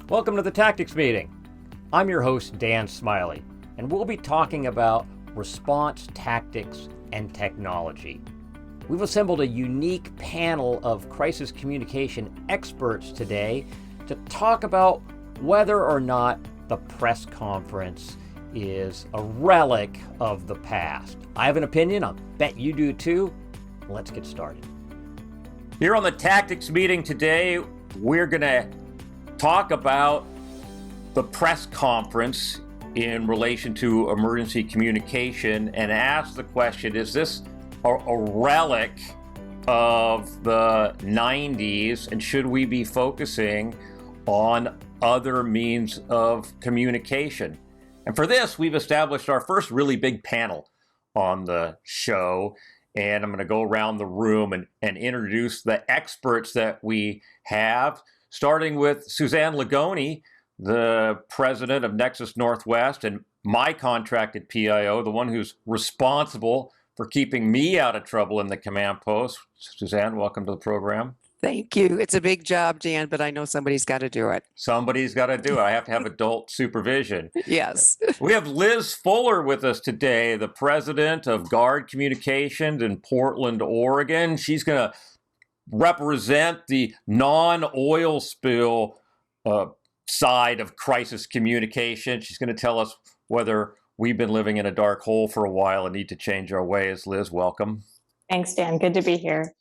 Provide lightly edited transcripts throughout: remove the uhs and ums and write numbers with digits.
Welcome to the Tactics Meeting. I'm your host, Dan Smiley, and we'll be talking about response tactics and technology. We've assembled a unique panel of crisis communication experts today to talk about whether or not the press conference is a relic of the past. I have an opinion, I'll bet you do too. Let's get started. Here on the Tactics Meeting today, we're going to talk about the press conference in relation to emergency communication and ask the question, is this a relic of the 90s, and should we be focusing on other means of communication? And for this, we've established our first really big panel on the show, and I'm going to go around the room and introduce the experts that we have, starting with Suzanne Lagoni, the president of Nexus Northwest and my contracted PIO, the one who's responsible for keeping me out of trouble in the command post. Suzanne, welcome to the program. Thank you. It's a big job, Dan, but I know somebody's got to do it. Somebody's got to do it. I have to have adult supervision. Yes. We have Liz Fuller with us today, the president of Guard Communications in Portland, Oregon. She's going to represent the non-oil spill side of crisis communication. She's going to tell us whether we've been living in a dark hole for a while and need to change our ways. Liz, welcome. Thanks, Dan. Good to be here.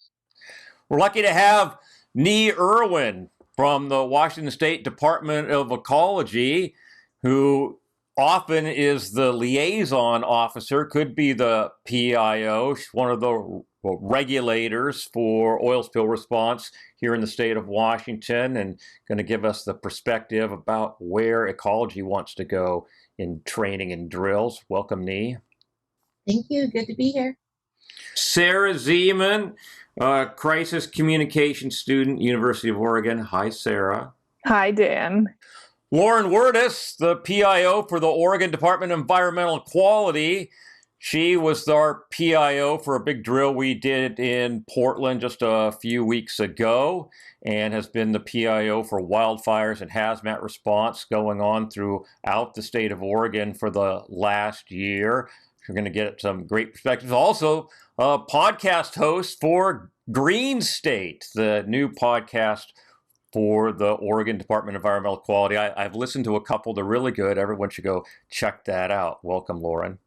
We're lucky to have Nhi Irwin from the Washington State Department of Ecology, who often is the liaison officer, could be the PIO. She's one of the regulators for oil spill response here in the state of Washington, and going to give us the perspective about where ecology wants to go in training and drills. Welcome, Nhi. Thank you. Good to be here. Sara Zeman, crisis communication student, University of Oregon. Hi, Sara. Hi, Dan. Lauren Wirtis, the PIO for the Oregon Department of Environmental Quality. She was our PIO for a big drill we did in Portland just a few weeks ago, and has been the PIO for wildfires and hazmat response going on throughout the state of Oregon for the last year. You're going to get some great perspectives. Also, a podcast host for Green State, the new podcast for the Oregon Department of Environmental Quality. I've listened to a couple. They're really good. Everyone should go check that out. Welcome, Lauren.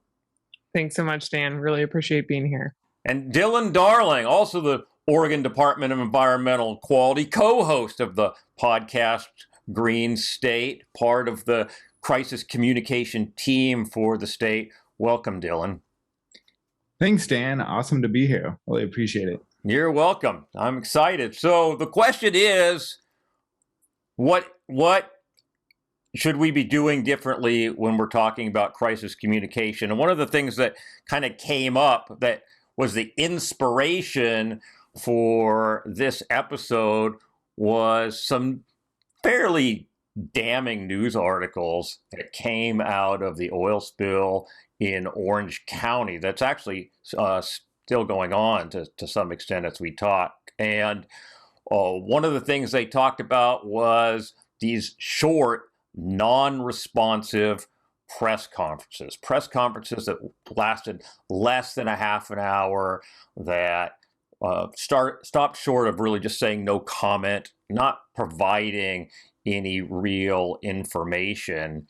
Thanks so much, Dan. Really appreciate being here. And Dylan Darling, also the Oregon Department of Environmental Quality, co-host of the podcast Green State, part of the crisis communication team for the state. Welcome, Dylan. Thanks, Dan. Awesome to be here. Really appreciate it. You're welcome. I'm excited. So the question is, what should we be doing differently when we're talking about crisis communication? And one of the things that kind of came up that was the inspiration for this episode was some fairly damning news articles that came out of the oil spill in Orange County. That's actually still going on to some extent as we talk. And one of the things they talked about was these short, non-responsive press conferences that lasted less than a half an hour, that stopped short of really just saying no comment, not providing any real information,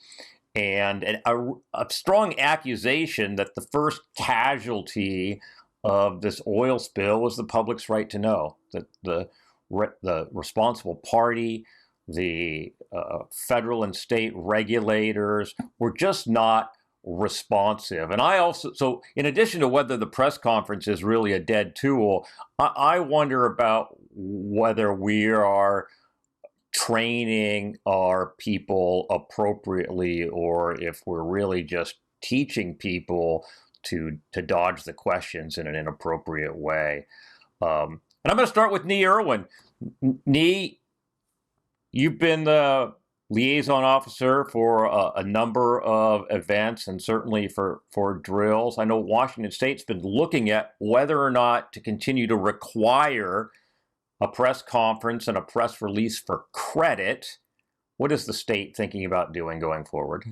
and a strong accusation that the first casualty of this oil spill was the public's right to know, that the responsible party, the federal and state regulators were just not responsive. And so in addition to whether the press conference is really a dead tool, I wonder about whether we are training our people appropriately, or if we're really just teaching people to dodge the questions in an inappropriate way. And I'm going to start with Nhi Irwin. Nhi, you've been the liaison officer for a number of events and certainly for drills. I know Washington State's been looking at whether or not to continue to require a press conference and a press release for credit what is the state thinking about doing going forward?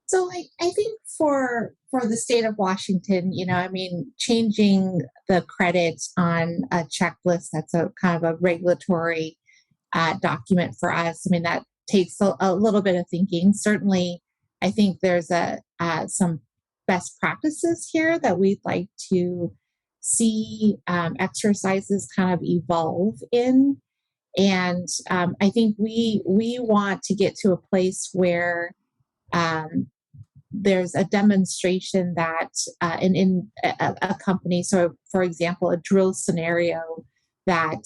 So I think for the state of Washington, I mean, changing the credits on a checklist, that's a kind of a regulatory document for us. I mean, that takes a little bit of thinking. Certainly, I think there's some best practices here that we'd like to see exercises kind of evolve in. And I think we want to get to a place where there's a demonstration that in a company, so for example, a drill scenario, that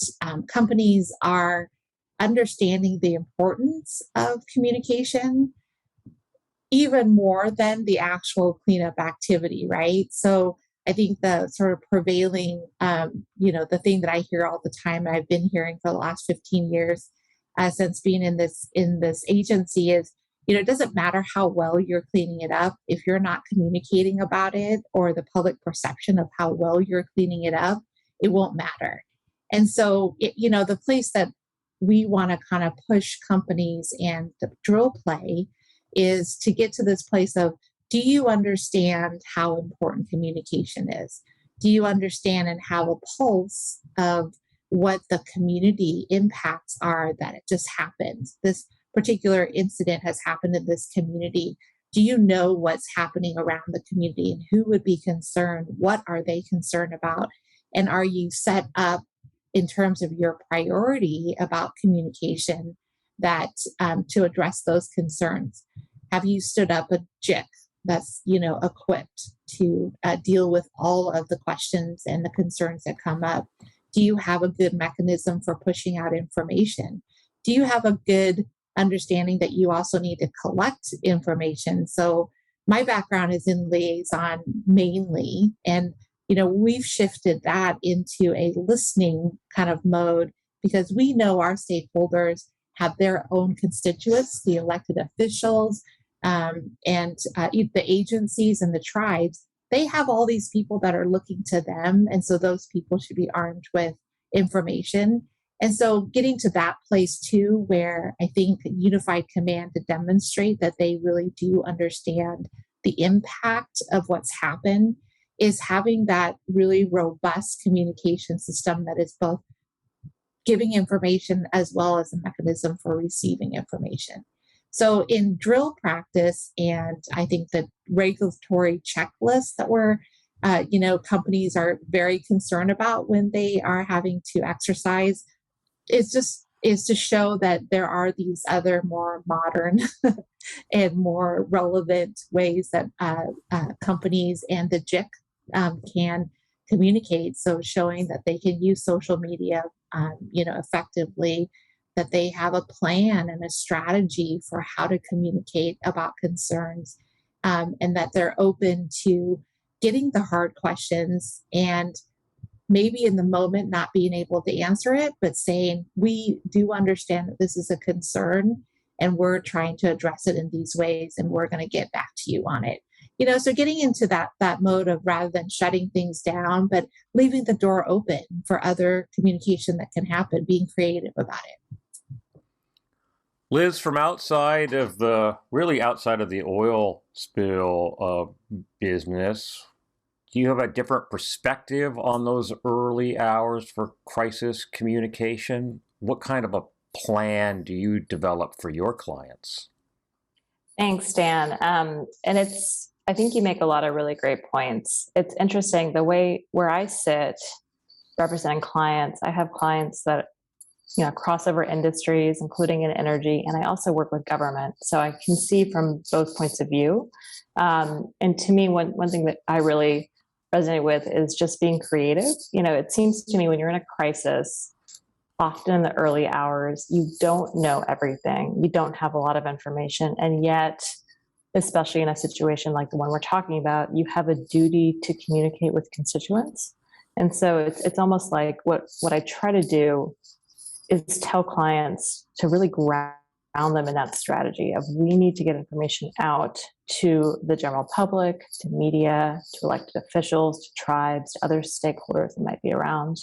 companies are understanding the importance of communication even more than the actual cleanup activity, right? So I think the sort of prevailing, the thing that I hear all the time, and I've been hearing for the last 15 years since being in this agency, is it doesn't matter how well you're cleaning it up if you're not communicating about it, or the public perception of how well you're cleaning it up, it won't matter. And so, the place that we want to kind of push companies and the drill play is to get to this place of, do you understand how important communication is? Do you understand and have a pulse of what the community impacts are that it just happens? This particular incident has happened in this community. Do you know what's happening around the community and who would be concerned? What are they concerned about? And are you set up in terms of your priority about communication that to address those concerns? Have you stood up a JIC that's equipped to deal with all of the questions and the concerns that come up? Do you have a good mechanism for pushing out information? Do you have a good understanding that you also need to collect information? So my background is in liaison mainly, and we've shifted that into a listening kind of mode, because we know our stakeholders have their own constituents, the elected officials, and the agencies and the tribes. They have all these people that are looking to them, and so those people should be armed with information. And so getting to that place too, where I think unified command to demonstrate that they really do understand the impact of what's happened, is having that really robust communication system that is both giving information as well as a mechanism for receiving information. So in drill practice, and I think the regulatory checklist that we're, companies are very concerned about when they are having to exercise, is to show that there are these other more modern and more relevant ways that companies and the JIC can communicate. So showing that they can use social media, effectively, that they have a plan and a strategy for how to communicate about concerns, and that they're open to getting the hard questions, and maybe in the moment not being able to answer it, but saying, we do understand that this is a concern and we're trying to address it in these ways, and we're going to get back to you on it. So getting into that mode of, rather than shutting things down, but leaving the door open for other communication that can happen, being creative about it. Liz, from outside of the oil spill business, do you have a different perspective on those early hours for crisis communication? What kind of a plan do you develop for your clients? Thanks, Dan. I think you make a lot of really great points. It's interesting, the way where I sit representing clients, I have clients that, crossover industries, including in energy, and I also work with government. So I can see from both points of view. And to me, one thing that I really resonate with is just being creative. It seems to me when you're in a crisis, often in the early hours, you don't know everything. You don't have a lot of information. And yet, especially in a situation like the one we're talking about, you have a duty to communicate with constituents. And so it's almost like what I try to do is tell clients to really ground them in that strategy of, we need to get information out to the general public, to media, to elected officials, to tribes, to other stakeholders that might be around.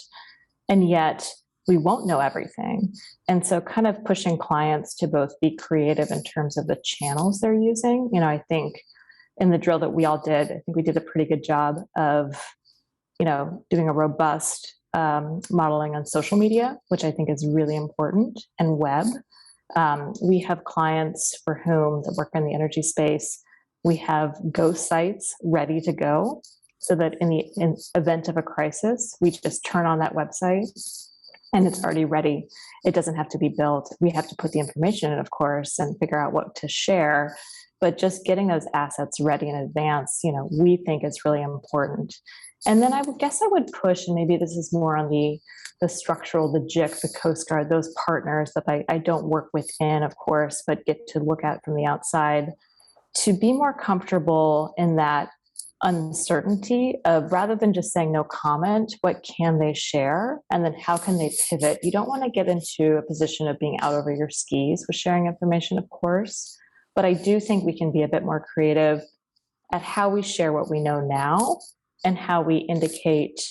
And yet we won't know everything. And so kind of pushing clients to both be creative in terms of the channels they're using. I think in the drill that we all did, I think we did a pretty good job of, doing a robust modeling on social media, which I think is really important, and web. We have clients for whom that work in the energy space. We have ghost sites ready to go so that in the event of a crisis, we just turn on that website and it's already ready. It doesn't have to be built. We have to put the information in, of course, and figure out what to share. But just getting those assets ready in advance, we think is really important. And then I would guess I would push, and maybe this is more on the structural, the JIC, the Coast Guard, those partners that I don't work within, of course, but get to look at from the outside, to be more comfortable in that uncertainty of, rather than just saying no comment, what can they share? And then how can they pivot? You don't want to get into a position of being out over your skis with sharing information, of course, but I do think we can be a bit more creative at how we share what we know now and how we indicate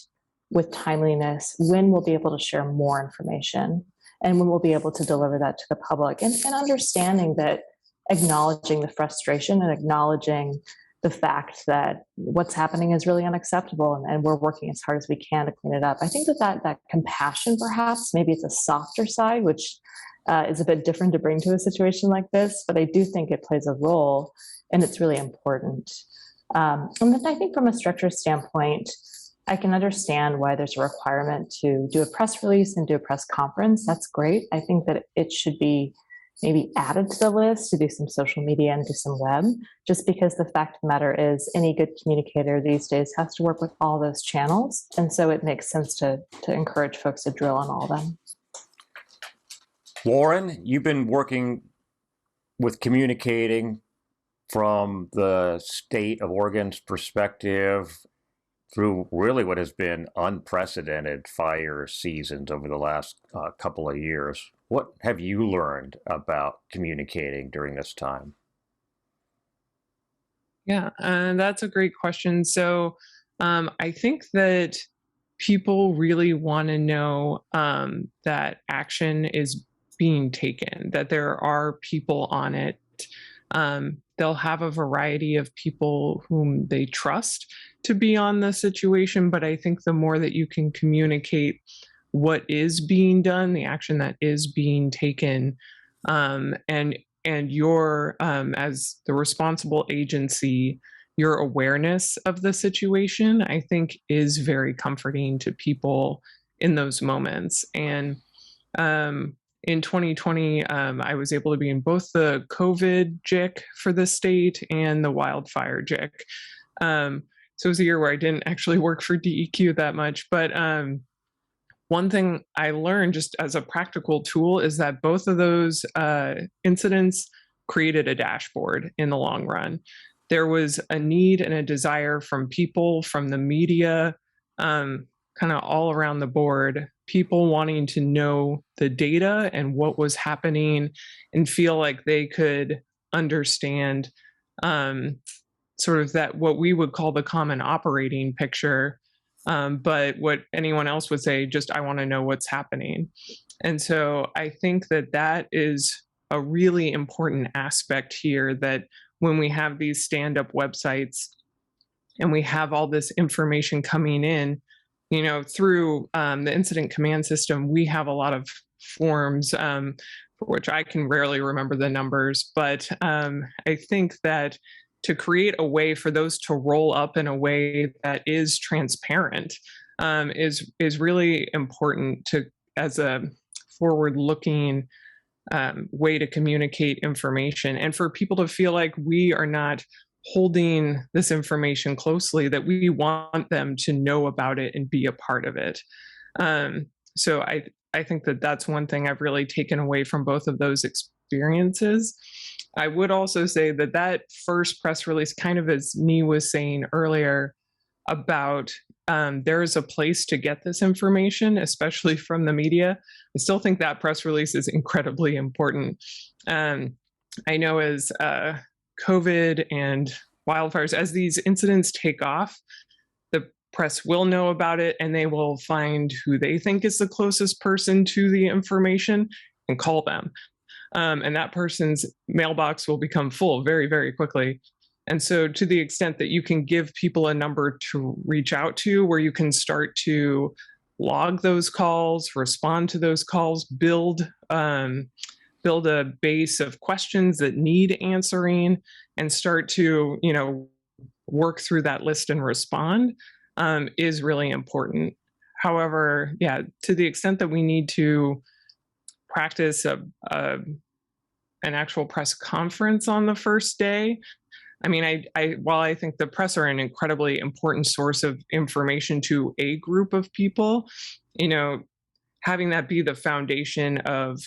with timeliness when we'll be able to share more information and when we'll be able to deliver that to the public, and understanding that, acknowledging the frustration and acknowledging the fact that what's happening is really unacceptable, and we're working as hard as we can to clean it up. I think that compassion, perhaps, maybe it's a softer side, which is a bit different to bring to a situation like this, but I do think it plays a role and it's really important. And then I think from a structure standpoint, I can understand why there's a requirement to do a press release and do a press conference. That's great. I think that it should be maybe added to the list to do some social media and do some web, just because the fact of the matter is any good communicator these days has to work with all those channels. And so it makes sense to encourage folks to drill on all of them. Lauren, you've been working with communicating from the state of Oregon's perspective through really what has been unprecedented fire seasons over the last couple of years. What have you learned about communicating during this time? Yeah, that's a great question. So I think that people really want to know that action is being taken, that there are people on it. They'll have a variety of people whom they trust to be on the situation, but I think the more that you can communicate what is being done, the action that is being taken, and your as the responsible agency, your awareness of the situation, I think, is very comforting to people in those moments. And in 2020, I was able to be in both the COVID JIC for the state and the wildfire JIC. So it was a year where I didn't actually work for DEQ that much. But one thing I learned just as a practical tool is that both of those incidents created a dashboard in the long run. There was a need and a desire from people, from the media, kind of all around the board, people wanting to know the data and what was happening and feel like they could understand sort of that, what we would call the common operating picture. But what anyone else would say, just, I want to know what's happening. And so I think that that is a really important aspect here, that when we have these stand-up websites and we have all this information coming in, through the incident command system, we have a lot of forms for which I can rarely remember the numbers. But I think that to create a way for those to roll up in a way that is transparent is really important as a forward-looking way to communicate information, and for people to feel like we are not holding this information closely, that we want them to know about it and be a part of it. So I think that that's one thing I've really taken away from both of those experiences. I would also say that first press release, kind of as Nhi was saying earlier about there is a place to get this information, especially from the media. I still think that press release is incredibly important. I know as COVID and wildfires, as these incidents take off, press will know about it, and they will find who they think is the closest person to the information and call them. And that person's mailbox will become full very, very quickly. And so to the extent that you can give people a number to reach out to, where you can start to log those calls, respond to those calls, build a base of questions that need answering, and start to, work through that list and respond, is really important. However, to the extent that we need to practice an actual press conference on the first day, while I think the press are an incredibly important source of information to a group of people, having that be the foundation of,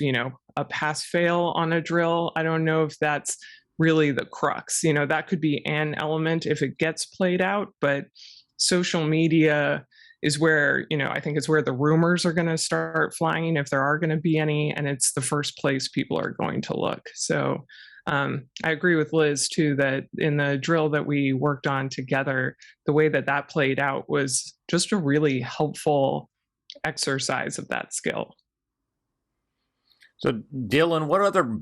a pass-fail on a drill, I don't know if that's really the crux. That could be an element if it gets played out, but social media is where, I think it's where the rumors are going to start flying, if there are going to be any, and it's the first place people are going to look. So I agree with Liz too, that in the drill that we worked on together, the way that played out was just a really helpful exercise of that skill. So Dylan, what other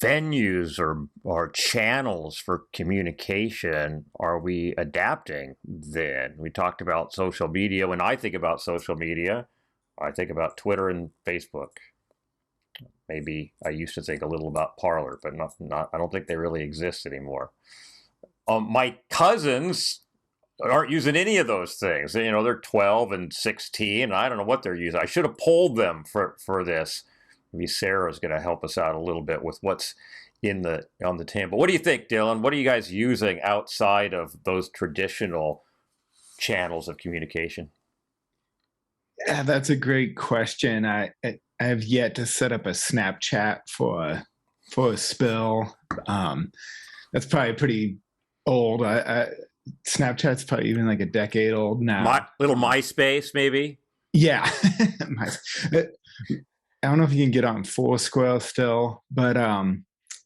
venues or channels for communication are we adapting then? We talked about social media. When I think about social media, I think about Twitter and Facebook. Maybe I used to think a little about Parler, but not. I don't think they really exist anymore. My cousins aren't using any of those things. They're 12 and 16. And I don't know what they're using. I should have polled them for this. Maybe Sarah's going to help us out a little bit with what's on the table. What do you think, Dylan? What are you guys using outside of those traditional channels of communication? Yeah, that's a great question. I have yet to set up a Snapchat for a spill. That's probably pretty old. Snapchat's probably even like a decade old now. Little MySpace, maybe? Yeah. I don't know if you can get on Foursquare still, but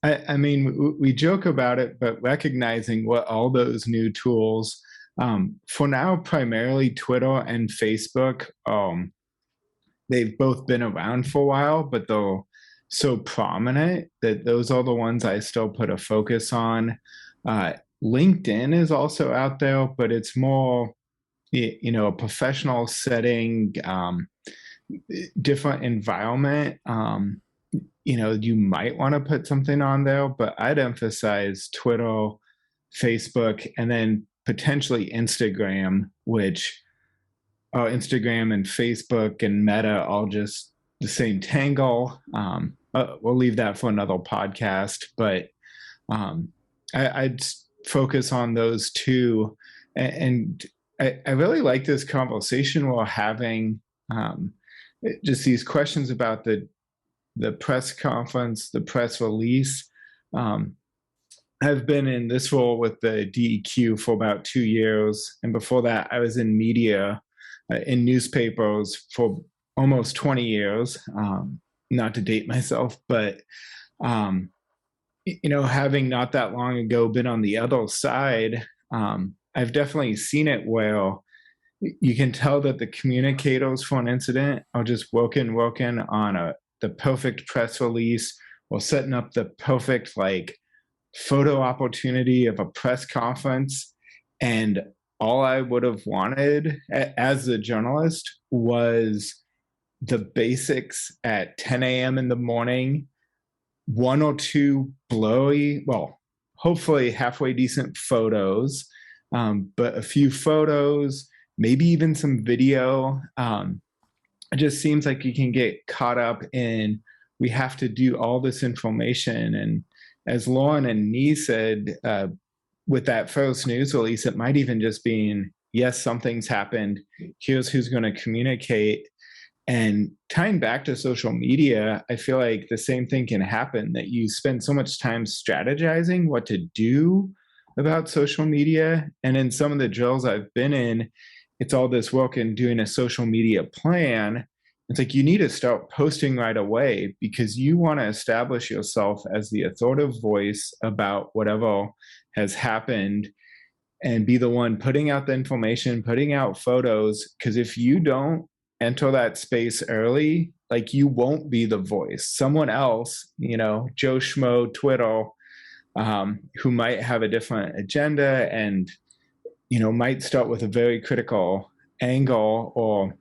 we joke about it, but recognizing what all those new tools, for now, primarily Twitter and Facebook, they've both been around for a while, but they're so prominent that those are the ones I still put a focus on. LinkedIn is also out there, but it's more, a professional setting, different environment. You might want to put something on there, but I'd emphasize Twitter, Facebook, and then potentially Instagram, which Instagram and Facebook and Meta all just the same tangle. We'll leave that for another podcast, but I'd focus on those two. And I really like this conversation we're having. Just these questions about the press conference, the press release. I've been in this role with the DEQ for about 2 years. And before that, I was in media, in newspapers for almost 20 years. Not to date myself, but, having not that long ago been on the other side, I've definitely seen it where you can tell that the communicators for an incident are just working on the perfect press release or setting up the perfect photo opportunity of a press conference. And all I would have wanted as a journalist was the basics at 10 a.m. in the morning, one or two blurry, well, hopefully halfway decent photos, but a few photos, maybe even some video. It just seems like you can get caught up in, we have to do all this information. And as Lauren and Nhi said, with that first news release, it might even just be, yes, something's happened. Here's who's going to communicate. And tying back to social media, I feel like the same thing can happen, that you spend so much time strategizing what to do about social media. And in some of the drills I've been in, it's all this work in doing a social media plan. It's like you need to start posting right away because you want to establish yourself as the authoritative voice about whatever has happened. and be the one putting out the information, putting out photos. Because if you don't enter that space early, like, you won't be the voice. Someone else, Joe Schmo, Twiddle, who might have a different agenda and, might start with a very critical angle, or,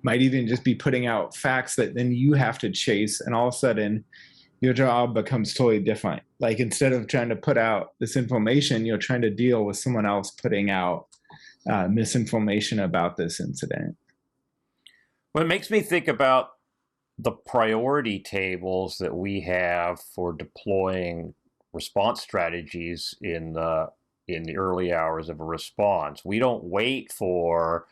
might even just be putting out facts that then you have to chase. And all of a sudden, your job becomes totally different. Like, instead of trying to put out this information, you're trying to deal with someone else putting out misinformation about this incident. Well, it makes me think about the priority tables that we have for deploying response strategies in the early hours of a response. We don't wait for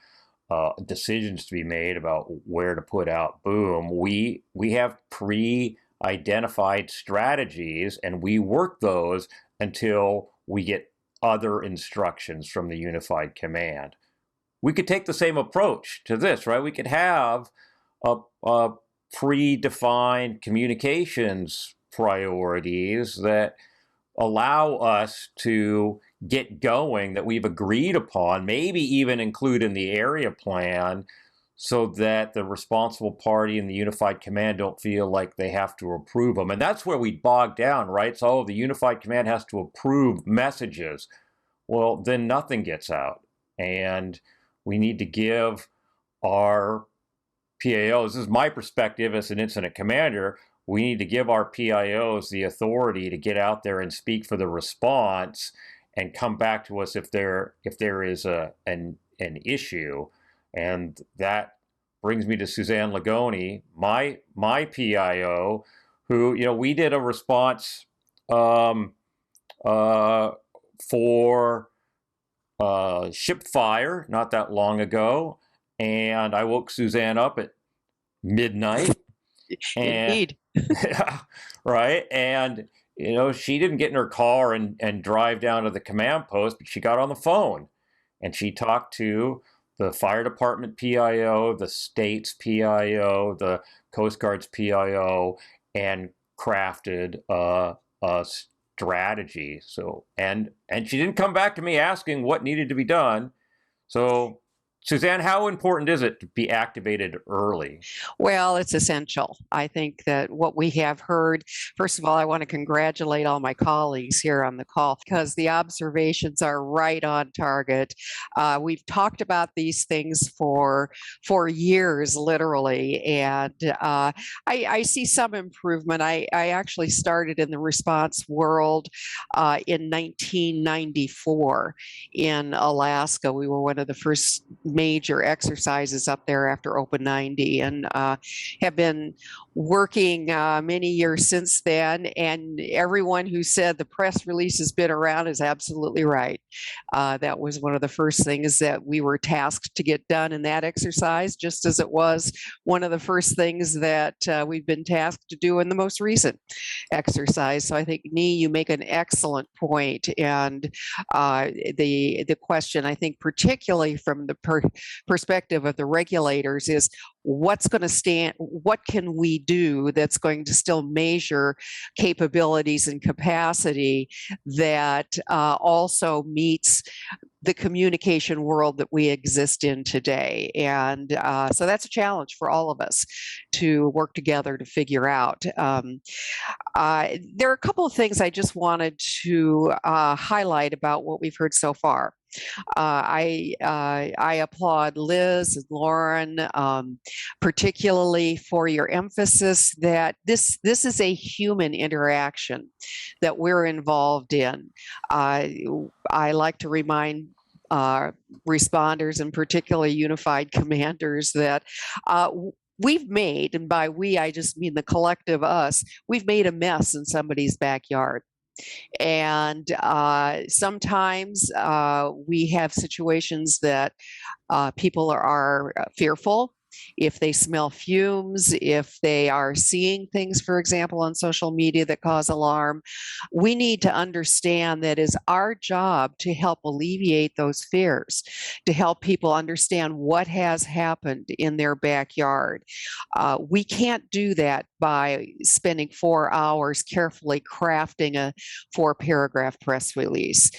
decisions to be made about where to put out boom. We have pre-identified strategies, and we work those until we get other instructions from the unified command. We could take the same approach to this, right? We could have a predefined communications priorities that allow us to get going, that we've agreed upon, maybe even include in the area plan, so that the responsible party and the unified command don't feel like they have to approve them. And that's where we bog down, right? So the unified command has to approve messages. Well, then nothing gets out. And we need to give our PIOs, this is my perspective as an incident commander, we need to give our PIOs the authority to get out there and speak for the response and come back to us if there is an issue. And that brings me to Suzanne Lagoni, my PIO, who, we did a response for ship fire not that long ago, and I woke Suzanne up at midnight. Indeed. Right. And, she didn't get in her car and drive down to the command post, but she got on the phone and she talked to the fire department PIO, the state's PIO, the Coast Guard's PIO, and crafted a strategy. So, and she didn't come back to me asking what needed to be done. So, Suzanne, how important is it to be activated early? Well, it's essential. I think that what we have heard, first of all, I want to congratulate all my colleagues here on the call because the observations are right on target. We've talked about these things for years, literally, and I see some improvement. I actually started in the response world in 1994 in Alaska. We were one of the first major exercises up there after Open 90, and have been working many years since then. And everyone who said the press release has been around is absolutely right. That was one of the first things that we were tasked to get done in that exercise, just as it was one of the first things that we've been tasked to do in the most recent exercise. So I think, Nhi, you make an excellent point. And the question, I think, particularly from the perspective of the regulators, is what's going to stand, what can we do that's going to still measure capabilities and capacity that also meets the communication world that we exist in today. And so that's a challenge for all of us to work together to figure out. There are a couple of things I just wanted to highlight about what we've heard so far. I applaud Liz and Lauren, particularly for your emphasis that this is a human interaction that we're involved in. I like to remind responders, and particularly unified commanders, that we've made, and by we I just mean the collective us, we've made a mess in somebody's backyard. And sometimes we have situations that people are fearful. if they smell fumes, if they are seeing things, for example, on social media that cause alarm. We need to understand that it's our job to help alleviate those fears, to help people understand what has happened in their backyard. We can't do that by spending 4 hours carefully crafting a 4-paragraph press release.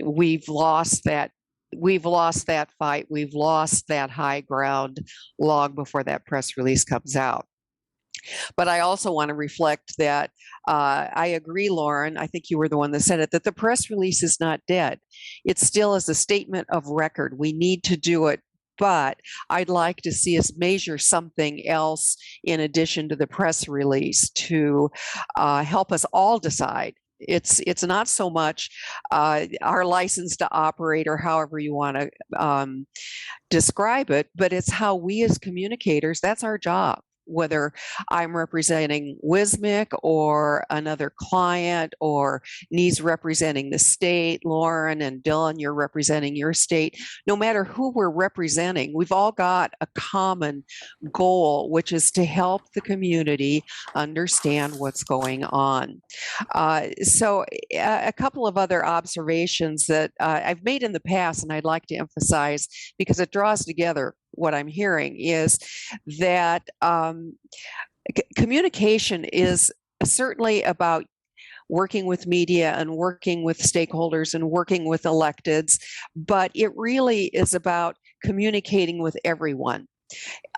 We've lost that. We've lost that fight. We've lost that high ground long before that press release comes out. But I also want to reflect that I agree, Lauren. I think you were the one that said it, that the press release is not dead. It still is a statement of record. We need to do it. But I'd like to see us measure something else in addition to the press release to help us all decide. It's not so much our license to operate or however you want to describe it, but it's how we as communicators, that's our job. Whether I'm representing WSMIC or another client, or Nhi's representing the state, Lauren and Dylan, you're representing your state. No matter who we're representing, we've all got a common goal, which is to help the community understand what's going on. So a couple of other observations that I've made in the past, and I'd like to emphasize because it draws together what I'm hearing, is that communication is certainly about working with media and working with stakeholders and working with electeds, but it really is about communicating with everyone.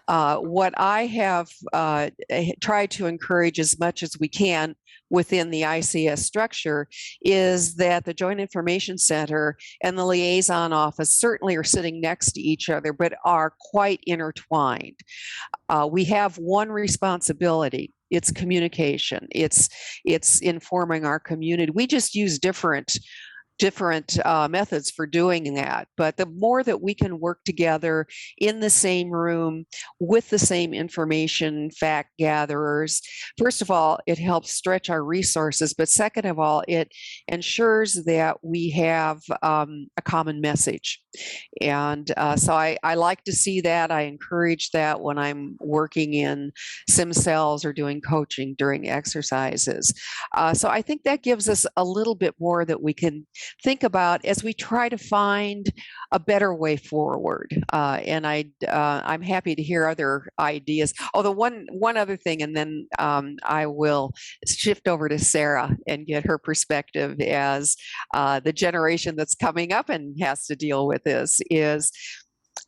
What I have tried to encourage as much as we can within the ICS structure is that the Joint Information Center and the liaison office certainly are sitting next to each other, but are quite intertwined. We have one responsibility. It's communication. It's informing our community. We just use different methods for doing that. But the more that we can work together in the same room with the same information fact gatherers, first of all, it helps stretch our resources. But second of all, it ensures that we have a common message. And so I like to see that. I encourage that when I'm working in sim cells or doing coaching during exercises. So I think that gives us a little bit more that we can think about as we try to find a better way forward. And I'm happy to hear other ideas. Oh, the one other thing, and then I will shift over to Sara and get her perspective as the generation that's coming up and has to deal with this, is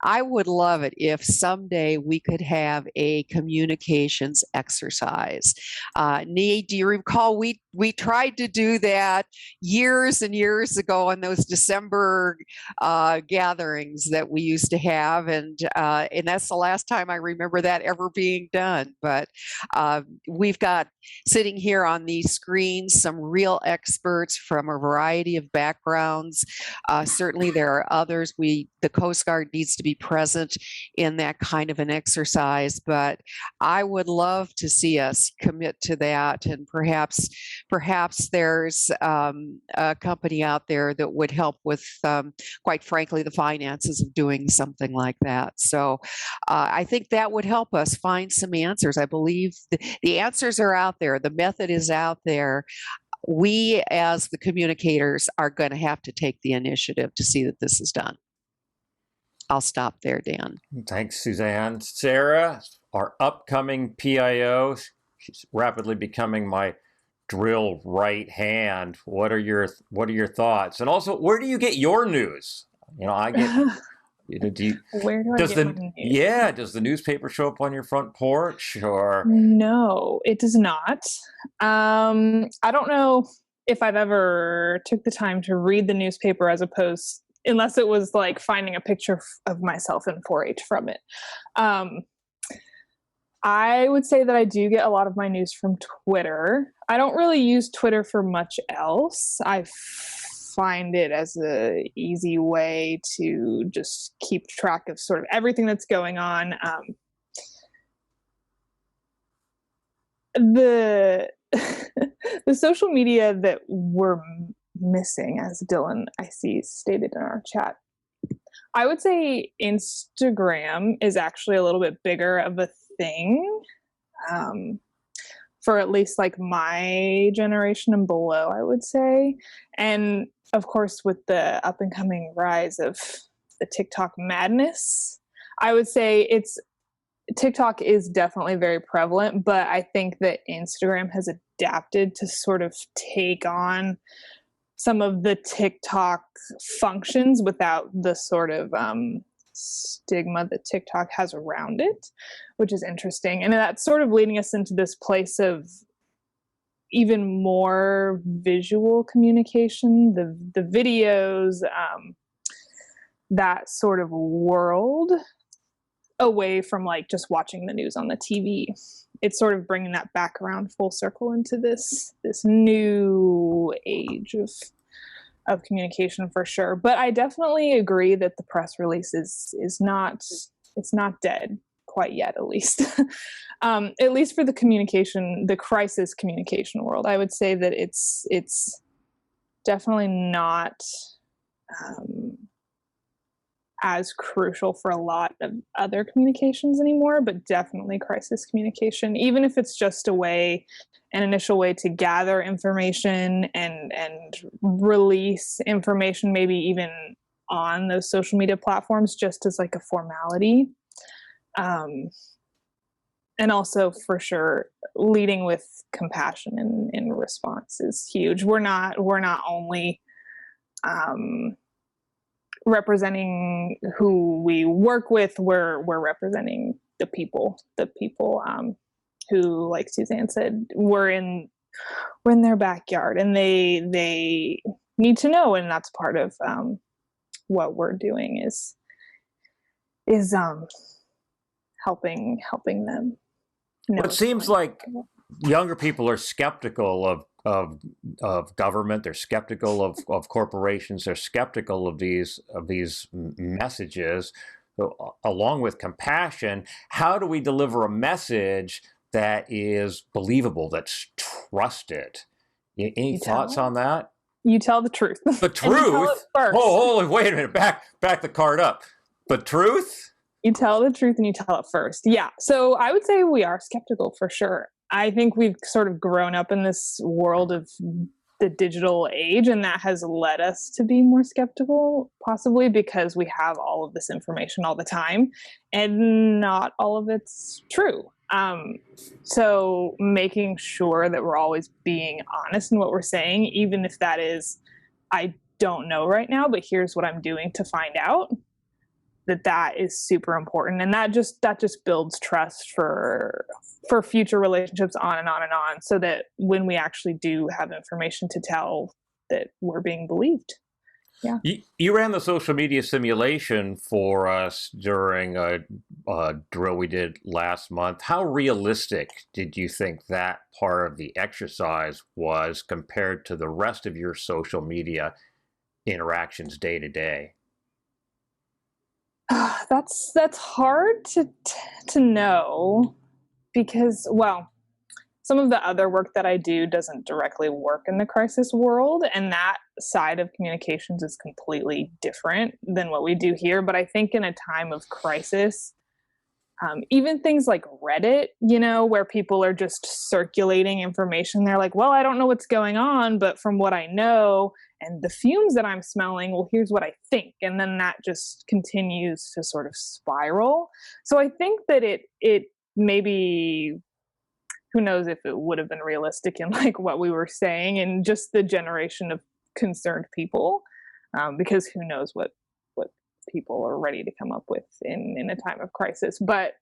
I would love it if someday we could have a communications exercise. Nhi, do you recall we tried to do that years and years ago in those December gatherings that we used to have, and that's the last time I remember that ever being done. But we've got sitting here on these screens some real experts from a variety of backgrounds. Certainly, there are others. The Coast Guard needs to be present in that kind of an exercise, but I would love to see us commit to that, and perhaps there's a company out there that would help with, quite frankly, the finances of doing something like that. So I think that would help us find some answers. I believe the answers are out there. The method is out there. We, as the communicators, are going to have to take the initiative to see that this is done. I'll stop there, Dan. Thanks, Suzanne. Sara, our upcoming PIO, she's rapidly becoming my drill right hand. What are your thoughts? And also, where do you get your news? I get. Where do I get my news? Yeah, does the newspaper show up on your front porch, or? No, it does not. I don't know if I've ever took the time to read the newspaper unless it was like finding a picture of myself in 4-H from it. I would say that I do get a lot of my news from Twitter. I don't really use Twitter for much else. I find it as an easy way to just keep track of sort of everything that's going on. The social media that we're missing, as Dylan, I see, stated in our chat, I would say Instagram is actually a little bit bigger of a thing. For at least like my generation and below, I would say. And of course, with the up and coming rise of the TikTok madness, I would say TikTok is definitely very prevalent, but I think that Instagram has adapted to sort of take on some of the TikTok functions without the sort of stigma that TikTok has around it, which is interesting. And that's sort of leading us into this place of even more visual communication, the videos, that sort of world, away from like just watching the news on the TV. It's sort of bringing that back around full circle into this new age of communication for sure. But I definitely agree that the press release is not dead quite yet, at least. At least for the crisis communication world, I would say that it's definitely not as crucial for a lot of other communications anymore, but definitely crisis communication, even if it's just an initial way to gather information and release information, maybe even on those social media platforms, just as like a formality. And also for sure, leading with compassion in response is huge. We're not only representing who we work with, we're representing the people who, like Suzanne said, we're in their backyard, and they need to know, and that's part of what we're doing is helping them know. It seems like younger people are skeptical of government. They're skeptical of corporations. They're skeptical of these messages. So, along with compassion, how do we deliver a message that is believable, that's trusted? Any thoughts on that? You tell the truth. The truth? Oh, wait a minute. Back the card up. The truth? You tell the truth and you tell it first. Yeah. So I would say we are skeptical for sure. I think we've sort of grown up in this world of the digital age, and that has led us to be more skeptical, possibly because we have all of this information all the time, and not all of it's true. So making sure that we're always being honest in what we're saying, even if that is, I don't know right now, but here's what I'm doing to find out, that is super important. And that just builds trust for future relationships on and on and on, so that when we actually do have information to tell, that we're being believed. Yeah. You ran the social media simulation for us during a drill we did last month. How realistic did you think that part of the exercise was compared to the rest of your social media interactions day to day? That's hard to know, because, well, some of the other work that I do doesn't directly work in the crisis world, and that side of communications is completely different than what we do here. But I think in a time of crisis, even things like Reddit, where people are just circulating information, they're like, well, I don't know what's going on, but from what I know and the fumes that I'm smelling, well, here's what I think. And then that just continues to sort of spiral. So I think that it maybe, who knows if it would have been realistic in like what we were saying and just the generation of concerned people, because who knows what people are ready to come up with in a time of crisis. But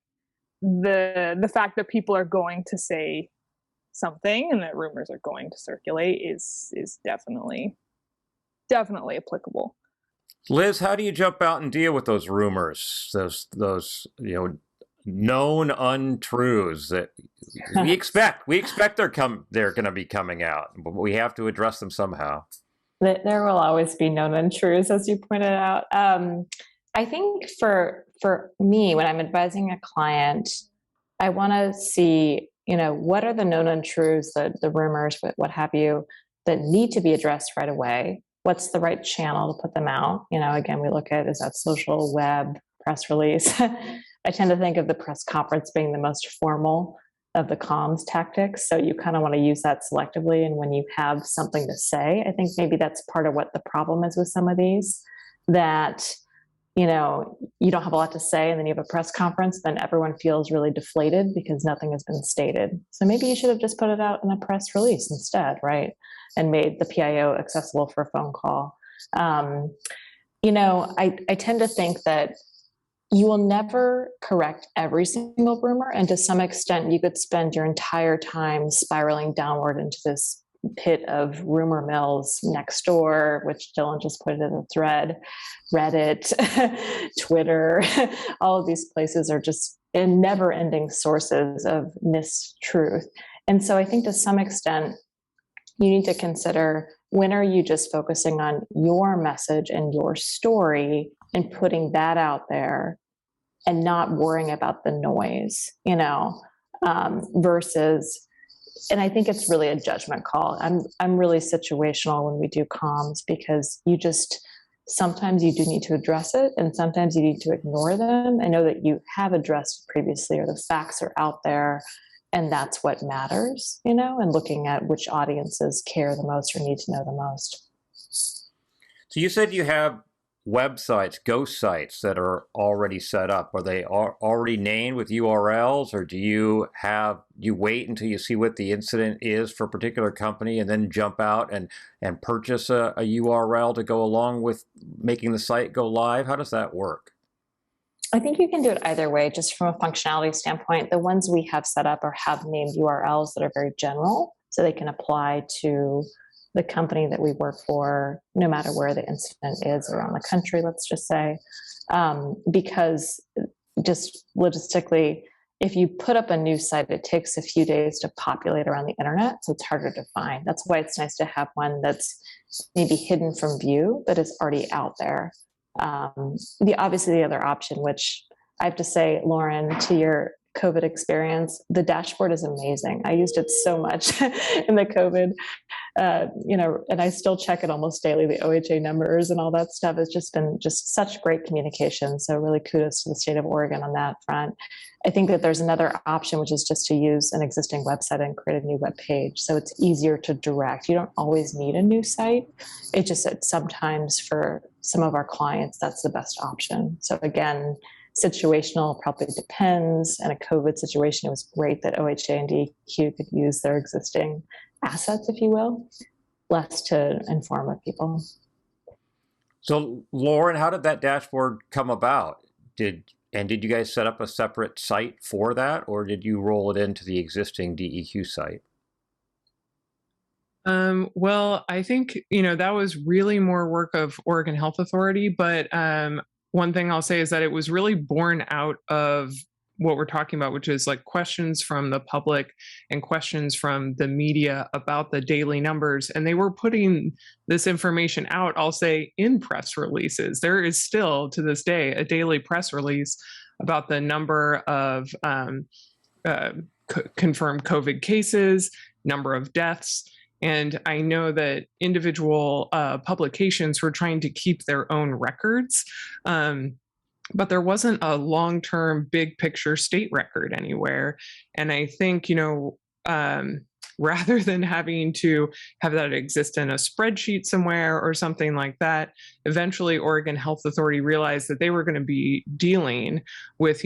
the fact that people are going to say something and that rumors are going to circulate is definitely applicable. Liz, how do you jump out and deal with those rumors, those known untruths that we expect they're going to be coming out, but we have to address them somehow? There will always be known untruths, as you pointed out. I think for me, when I'm advising a client, I want to see, what are the known untruths, the rumors, what have you, that need to be addressed right away. what's the right channel to put them out? Again, we look at, is that social, web, press release? I tend to think of the press conference being the most formal of the comms tactics. So you kind of want to use that selectively. And when you have something to say, I think maybe that's part of what the problem is with some of these, that, you don't have a lot to say and then you have a press conference, then everyone feels really deflated because nothing has been stated. So maybe you should have just put it out in a press release instead, right? And made the PIO accessible for a phone call. I tend to think that you will never correct every single rumor. And to some extent, you could spend your entire time spiraling downward into this pit of rumor mills next door, which Dylan just put it in the thread, Reddit, Twitter, all of these places are just in never-ending sources of mistruth. And so I think to some extent, you need to consider, when are you just focusing on your message and your story and putting that out there and not worrying about the noise, versus, and I think it's really a judgment call. I'm really situational when we do comms, because sometimes you do need to address it and sometimes you need to ignore them and know that you have addressed previously, or the facts are out there. And that's what matters, and looking at which audiences care the most or need to know the most. So you said you have websites, ghost sites that are already set up. Are they already named with URLs, or do you wait until you see what the incident is for a particular company and then jump out and purchase a URL to go along with making the site go live? How does that work? I think you can do it either way, just from a functionality standpoint. The ones we have set up have named URLs that are very general, so they can apply to the company that we work for, no matter where the incident is around the country, let's just say. Because just logistically, if you put up a new site, it takes a few days to populate around the internet, so it's harder to find. That's why it's nice to have one that's maybe hidden from view, but is already out there. Obviously the other option, which I have to say, Lauren, to your COVID experience, the dashboard is amazing. I used it so much in the COVID, and I still check it almost daily, the OHA numbers and all that stuff. It's just been such great communication. So really kudos to the state of Oregon on that front. I think that there's another option, which is just to use an existing website and create a new web page. So it's easier to direct. You don't always need a new site. It's just that sometimes for some of our clients, that's the best option. So again, situational probably depends. In a COVID situation, it was great that OHA and DEQ could use their existing assets, if you will, less to inform of people. So Lauren, how did that dashboard come about? Did you guys set up a separate site for that, or did you roll it into the existing DEQ site? Well, I think, that was really more work of Oregon Health Authority, but one thing I'll say is that it was really born out of what we're talking about, which is like questions from the public and questions from the media about the daily numbers. And they were putting this information out, I'll say, in press releases. There is still, to this day, a daily press release about the number of confirmed COVID cases, number of deaths. And I know that individual publications were trying to keep their own records, but there wasn't a long-term big picture state record anywhere. And I think, rather than having to have that exist in a spreadsheet somewhere or something like that, eventually Oregon Health Authority realized that they were going to be dealing with,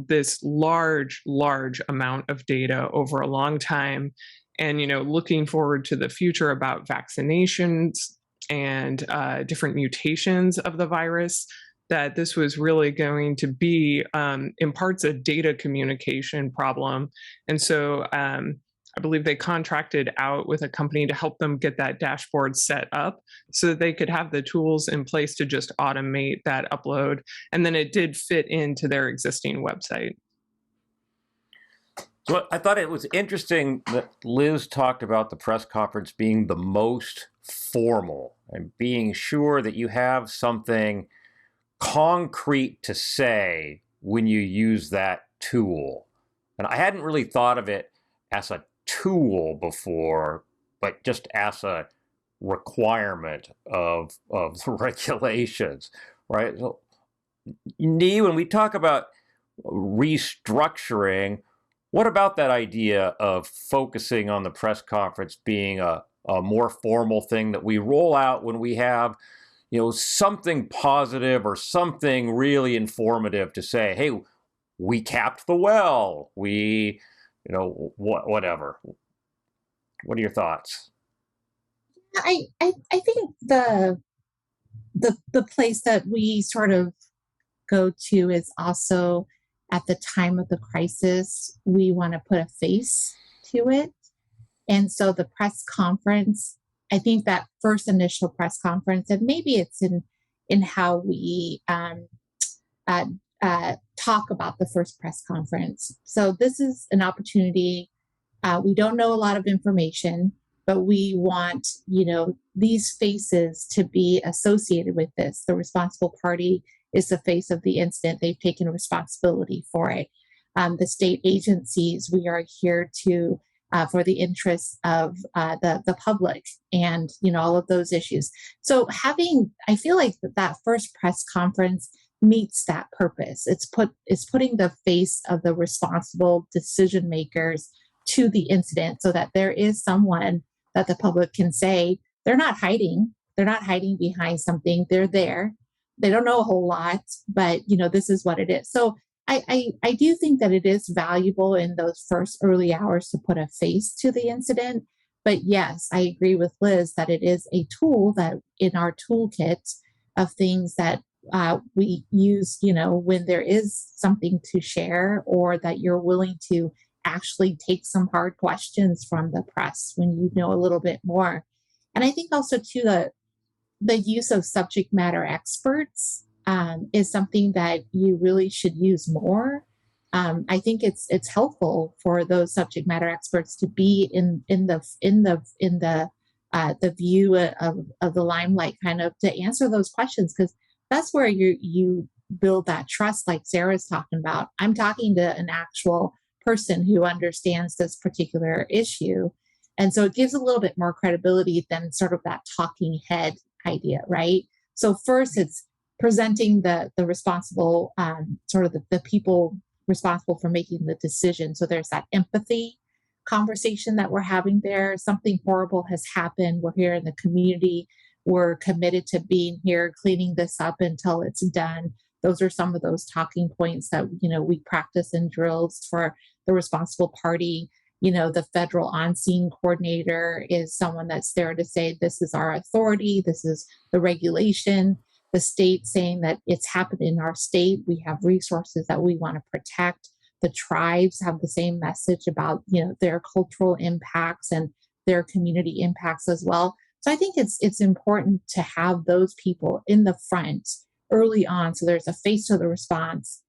this large amount of data over a long time. And, looking forward to the future about vaccinations and different mutations of the virus, that this was really going to be, in parts, a data communication problem. And so I believe they contracted out with a company to help them get that dashboard set up so that they could have the tools in place to just automate that upload. And then it did fit into their existing website. So I thought it was interesting that Liz talked about the press conference being the most formal and being sure that you have something concrete to say when you use that tool. And I hadn't really thought of it as a tool before, but just as a requirement of the regulations, right? So, Nhi, when we talk about restructuring, what about that idea of focusing on the press conference being a more formal thing that we roll out when we have, something positive or something really informative to say, hey, we capped the well, we, whatever. What are your thoughts? I think the place that we sort of go to is also at the time of the crisis, we want to put a face to it. And so the press conference, I think that first initial press conference, and maybe it's in how we talk about the first press conference. So this is an opportunity. We don't know a lot of information, but we want, these faces to be associated with this. The responsible party is the face of the incident. They've taken responsibility for it. The state agencies, we are here to for the interests of the public and all of those issues. So I feel like that first press conference meets that purpose. It's putting the face of the responsible decision makers to the incident, so that there is someone that the public can say they're not hiding. They're not hiding behind something. They're there. They don't know a whole lot, but this is what it is. So I do think that it is valuable in those first early hours to put a face to the incident. But yes, I agree with Liz that it is a tool that in our toolkit of things that we use, when there is something to share, or that you're willing to actually take some hard questions from the press when you know a little bit more. And I think also too, the use of subject matter experts is something that you really should use more. I think it's helpful for those subject matter experts to be in the view of the limelight, kind of to answer those questions, because that's where you build that trust, like Sarah's talking about. I'm talking to an actual person who understands this particular issue, and so it gives a little bit more credibility than sort of that talking head idea, right? So first, it's presenting the responsible, sort of the people responsible for making the decision. So there's that empathy conversation that we're having there. Something horrible has happened. We're here in the community. We're committed to being here, cleaning this up until it's done. Those are some of those talking points that, we practice in drills for the responsible party. The federal on-scene coordinator is someone that's there to say, this is our authority, this is the regulation. The state saying that it's happened in our state. We have resources that we want to protect. The tribes have the same message about, their cultural impacts and their community impacts as well. So I think it's important to have those people in the front early on, so there's a face to the response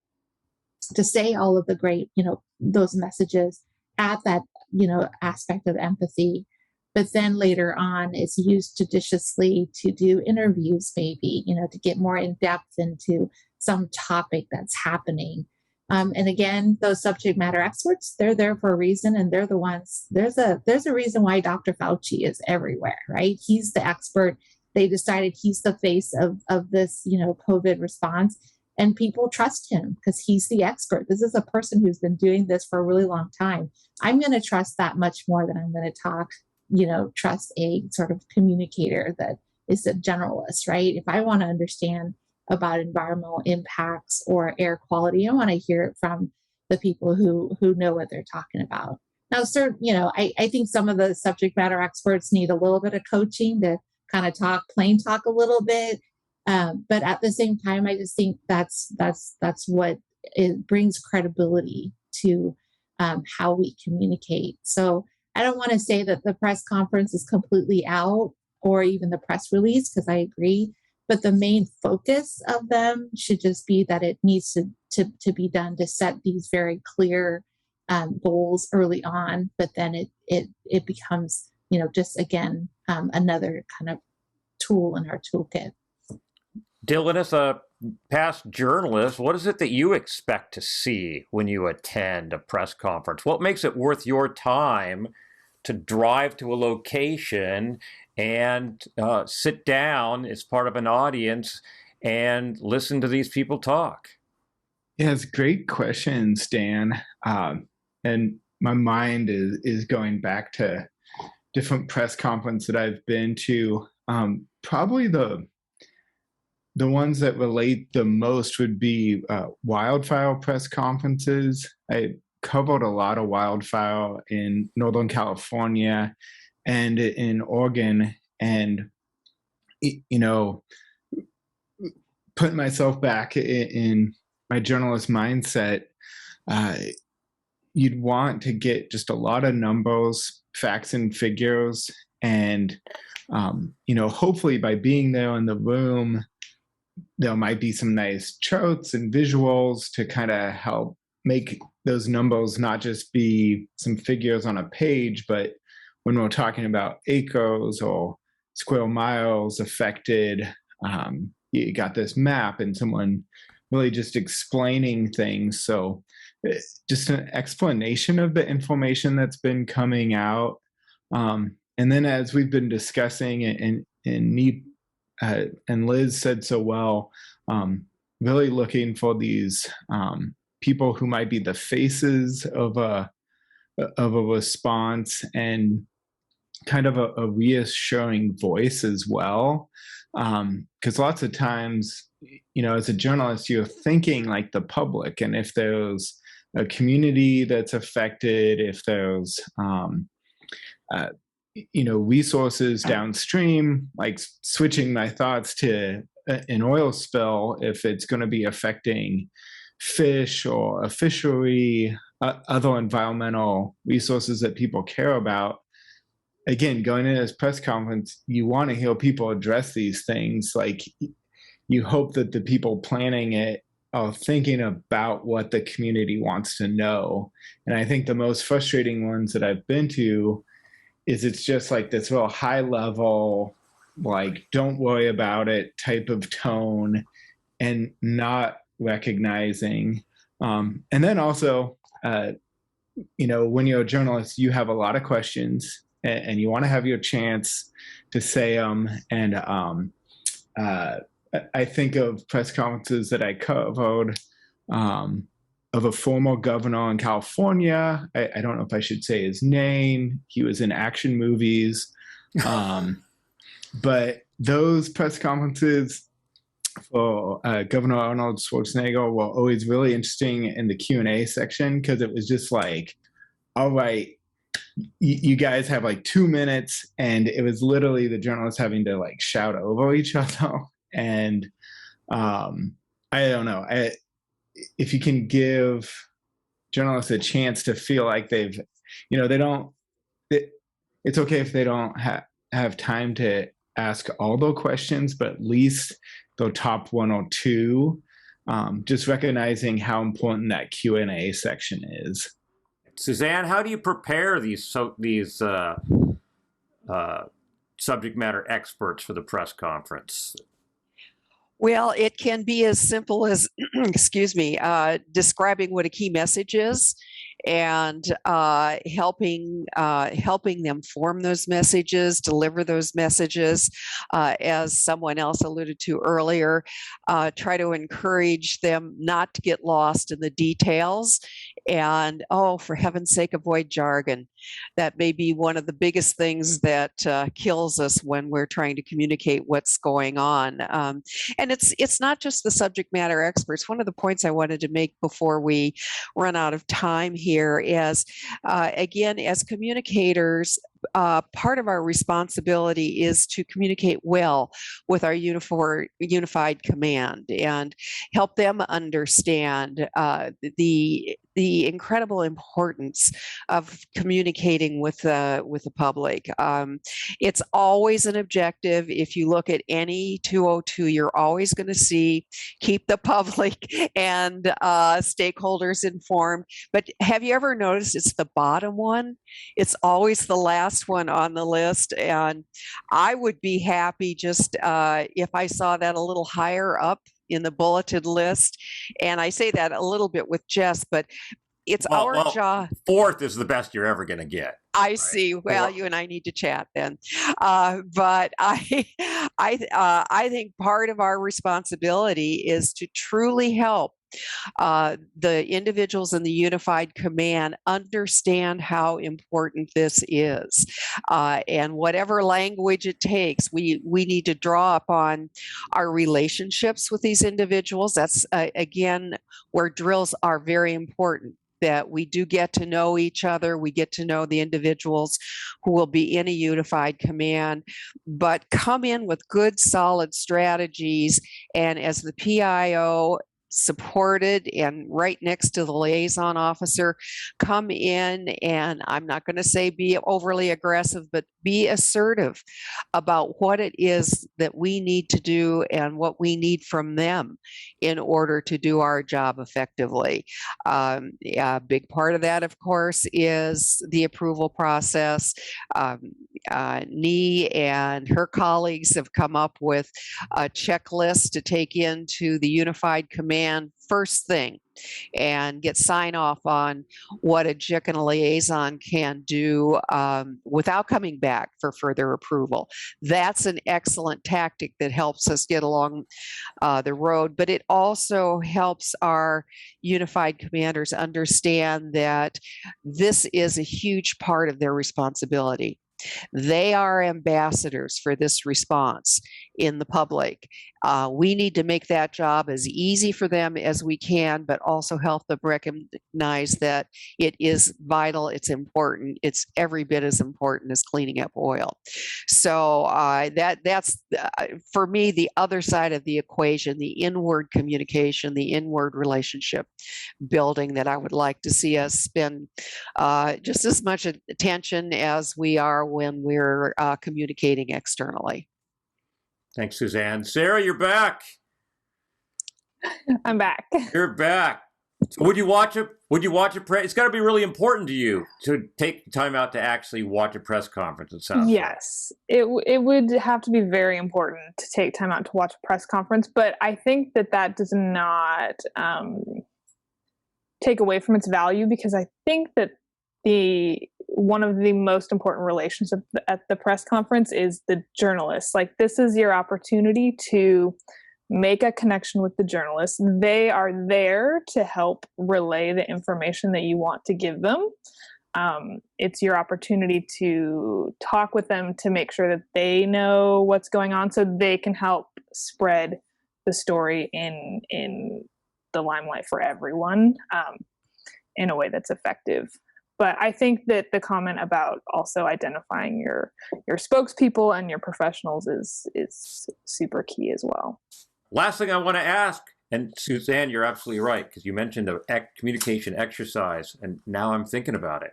to say all of the great, those messages, at that, aspect of empathy. But then later on, it's used judiciously to do interviews, maybe, to get more in depth into some topic that's happening. And again, those subject matter experts, they're there for a reason, and they're the ones. There's a reason why Dr. Fauci is everywhere, right? He's the expert. They decided he's the face of this, COVID response, and people trust him because he's the expert. This is a person who's been doing this for a really long time. I'm going to trust that much more than I'm going to trust a sort of communicator that is a generalist, right? If I want to understand about environmental impacts or air quality, I want to hear it from the people who know what they're talking about. Now, sir, I think some of the subject matter experts need a little bit of coaching to kind of plain talk a little bit. But at the same time, I just think that's what it brings credibility to how we communicate. So I don't want to say that the press conference is completely out, or even the press release, because I agree. But the main focus of them should just be that it needs to be done to set these very clear goals early on. But then it becomes, just again, another kind of tool in our toolkit. Dylan, as a past journalist, what is it that you expect to see when you attend a press conference? What makes it worth your time to drive to a location and sit down as part of an audience and listen to these people talk? Yeah, it's a great question, Stan. And my mind is going back to different press conferences that I've been to. Probably the ones that relate the most would be wildfire press conferences. I covered a lot of wildfire in Northern California and in Oregon, and putting myself back in my journalist mindset, you'd want to get just a lot of numbers, facts and figures, and hopefully by being there in the room, there might be some nice charts and visuals to kind of help make those numbers not just be some figures on a page, but when we're talking about acres or square miles affected, you got this map and someone really just explaining things. So just an explanation of the information that's been coming out. And then as we've been discussing, and Nhi and Liz said so well, really looking for these people who might be the faces of a response and kind of a reassuring voice as well. Because lots of times, as a journalist, you're thinking like the public, and if there's a community that's affected, if there's resources downstream, like switching my thoughts to an oil spill, if it's going to be affecting fish or a fishery, other environmental resources that people care about. Again, going into this press conference, you want to hear people address these things. Like, you hope that the people planning it are thinking about what the community wants to know. And I think the most frustrating ones that I've been to is it's just like this real high level, like, don't worry about it type of tone, and not recognizing. And then also, when you're a journalist, you have a lot of questions and you want to have your chance to say them. And I think of press conferences that I covered of a former governor in California. I don't know if I should say his name. He was in action movies. But those press conferences for Governor Arnold Schwarzenegger were always really interesting in the Q&A section, because it was just like, all right, you guys have like 2 minutes, and it was literally the journalists having to like shout over each other. And I don't know, if you can give journalists a chance to feel like they've, it's okay if they don't have time to ask all those questions, but at least the top one or two, just recognizing how important that Q&A section is. Suzanne, how do you prepare these subject matter experts for the press conference? Well, it can be as simple as, describing what a key message is, and helping them form those messages, deliver those messages. As someone else alluded to earlier, try to encourage them not to get lost in the details, and for heaven's sake, avoid jargon. That may be one of the biggest things that kills us when we're trying to communicate what's going on. And it's not just the subject matter experts. One of the points I wanted to make before we run out of time here is, again, as communicators, part of our responsibility is to communicate well with our unified command and help them understand the incredible importance of communicating with the public. It's always an objective. If you look at any 202, you're always going to see keep the public and stakeholders informed. But have you ever noticed it's the bottom one? It's always the last one on the list. And I would be happy just if I saw that a little higher up in the bulleted list. And I say that a little bit with jest, but it's our job. Fourth is the best you're ever going to get. I see. Well, you and I need to chat then. But I think part of our responsibility is to truly help the individuals in the unified command understand how important this is. And whatever language it takes, we need to draw upon our relationships with these individuals. That's, again, where drills are very important, that we do get to know each other. We get to know the individuals who will be in a unified command, but come in with good, solid strategies. And as the PIO, supported and right next to the liaison officer, come in and, I'm not going to say be overly aggressive, but be assertive about what it is that we need to do and what we need from them in order to do our job effectively. A big part of that, of course, is the approval process. Nhi and her colleagues have come up with a checklist to take into the unified command first thing and get sign off on what a JIC and a liaison can do without coming back for further approval. That's an excellent tactic that helps us get along the road, but it also helps our unified commanders understand that this is a huge part of their responsibility. They are ambassadors for this response in the public. We need to make that job as easy for them as we can, but also help them recognize that it is vital, it's important, it's every bit as important as cleaning up oil. So that's for me, the other side of the equation, the inward communication, the inward relationship building that I would like to see us spend just as much attention as we are when we're communicating externally. Thanks, Suzanne. Sara, you're back. I'm back. You're back. So would you watch it? It's got to be really important to you to take time out to actually watch a press conference. It sounds yes, it would have to be very important to take time out to watch a press conference. But I think that does not take away from its value, because I think that one of the most important relations at the press conference is the journalists. Like, this is your opportunity to make a connection with the journalists. They are there to help relay the information that you want to give them. It's your opportunity to talk with them to make sure that they know what's going on, so they can help spread the story in the limelight for everyone in a way that's effective. But I think that the comment about also identifying your spokespeople and your professionals is super key as well. Last thing I want to ask, and Suzanne, you're absolutely right, because you mentioned a communication exercise, and now I'm thinking about it.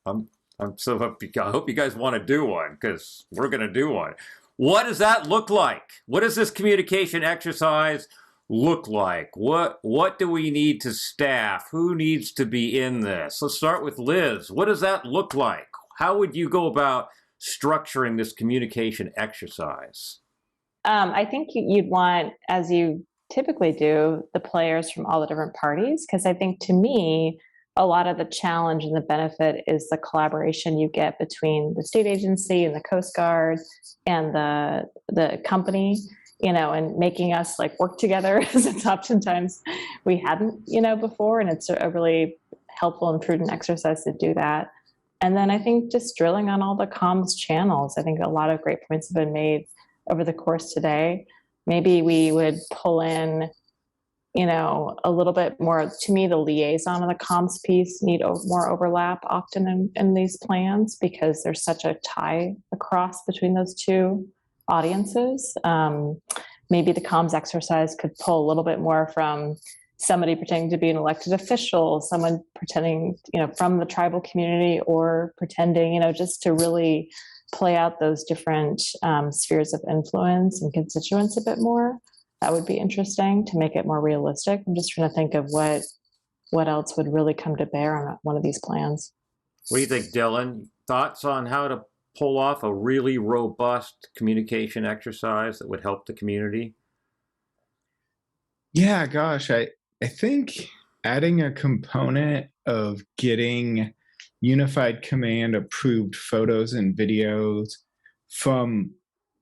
I hope you guys want to do one, because we're going to do one. What does that look like? What does this communication exercise look like? What do we need to staff? Who needs to be in this? Let's start with Liz. What does that look like? How would you go about structuring this communication exercise? I think you'd want, as you typically do, the players from all the different parties, because I think, to me, a lot of the challenge and the benefit is the collaboration you get between the state agency and the Coast Guard and the company, and making us like work together, as it's oftentimes we hadn't, before. And it's a really helpful and prudent exercise to do that. And then I think just drilling on all the comms channels. I think a lot of great points have been made over the course today. Maybe we would pull in, a little bit more. To me, the liaison and the comms piece need more overlap often in these plans, because there's such a tie across between those two audiences. Maybe the comms exercise could pull a little bit more from somebody pretending to be an elected official, someone pretending, from the tribal community, or pretending, just to really play out those different spheres of influence and constituents a bit more. That would be interesting to make it more realistic. I'm just trying to think of what else would really come to bear on one of these plans. What do you think, Dylan? Thoughts on how to pull off a really robust communication exercise that would help the community? Yeah, gosh, I think adding a component of getting unified command approved photos and videos from